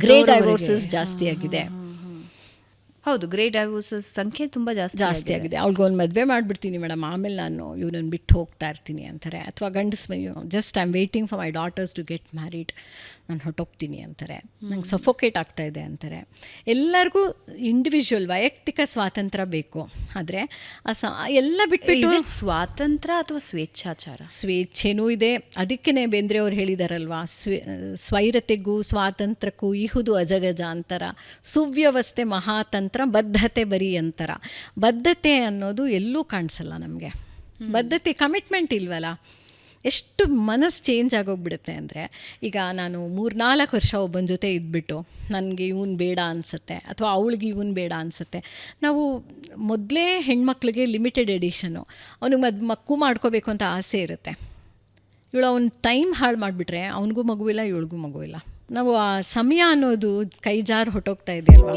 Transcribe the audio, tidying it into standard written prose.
Grey ಡೈವೋರ್ಸಸ್ ಜಾಸ್ತಿ ಆಗಿದೆ. ಹೌದು, ಗ್ರೇ ಡೈವೋರ್ಸಸ್ ಸಂಖ್ಯೆ ತುಂಬ ಜಾಸ್ತಿ ಆಗಿದೆ. ಅವ್ಳಿಗೊಂದು ಮದುವೆ ಮಾಡಿಬಿಡ್ತೀನಿ ಮೇಡಮ್, ಆಮೇಲೆ ನಾನು ಇವ್ರನ್ನ ಬಿಟ್ಟು ಹೋಗ್ತಾ ಇರ್ತೀನಿ ಅಂತಾರೆ. ಅಥವಾ just I am waiting for my daughters to get married, ನಾನು ಹೊರಟೋಗ್ತೀನಿ ಅಂತಾರೆ. ನಂಗೆ ಸಫೋಕೇಟ್ ಆಗ್ತಾ ಇದೆ ಅಂತಾರೆ. ಎಲ್ಲರಿಗೂ ಇಂಡಿವಿಜುವಲ್ ವೈಯಕ್ತಿಕ ಸ್ವಾತಂತ್ರ್ಯ ಬೇಕು. ಆದರೆ ಎಲ್ಲ ಬಿಟ್ಬಿಟ್ಟು ಸ್ವಾತಂತ್ರ್ಯ ಅಥವಾ ಸ್ವೇಚ್ಛೆನೂ ಇದೆ. ಅದಕ್ಕೇ ಬೇಂದ್ರೆ ಅವ್ರು ಹೇಳಿದಾರಲ್ವಾ, ಸ್ವೈರತೆಗೂ ಸ್ವಾತಂತ್ರ್ಯಕ್ಕೂ ಇಹುದು ಅಜಗಜ ಅಂತರ, ಸುವ್ಯವಸ್ಥೆ ಮಹಾತಂತ್ರ, ಬದ್ಧತೆ ಬರೀ ಅಂತರ. ಬದ್ಧತೆ ಅನ್ನೋದು ಎಲ್ಲೂ ಕಾಣಿಸಲ್ಲ ನಮಗೆ. ಬದ್ಧತೆ, ಕಮಿಟ್ಮೆಂಟ್ ಇಲ್ವಲ್ಲ. ಎಷ್ಟು ಮನಸ್ಸು ಚೇಂಜ್ ಆಗೋಗ್ಬಿಡುತ್ತೆ ಅಂದರೆ, ಈಗ ನಾನು 3-4 ವರ್ಷ ಒಬ್ಬನ ಜೊತೆ ಇದ್ಬಿಟ್ಟು ನನಗೆ ಇವನು ಬೇಡ ಅನಿಸುತ್ತೆ, ಅಥವಾ ಅವಳಿಗೆ ಇವನು ಬೇಡ ಅನಿಸುತ್ತೆ. ನಾವು ಮೊದಲೇ ಹೆಣ್ಮಕ್ಳಿಗೆ ಲಿಮಿಟೆಡ್ ಎಡಿಷನ್ನು, ಅವನಿಗೆ ಮಕ್ಕಳು ಮಾಡ್ಕೋಬೇಕು ಅಂತ ಆಸೆ ಇರುತ್ತೆ. ಇವಳು ಅವ್ನ ಟೈಮ್ ಹಾಳು ಮಾಡಿಬಿಟ್ರೆ ಅವನಿಗೂ ಮಗುವಿಲ್ಲ, ಇವಳಿಗೂ ಮಗುವಿಲ್ಲ. ನಾವು ಆ ಸಮಯ ಅನ್ನೋದು ಕೈ ಜಾರು ಹೊಟ್ಟೋಗ್ತಾ ಇದೆಯಲ್ವಾ.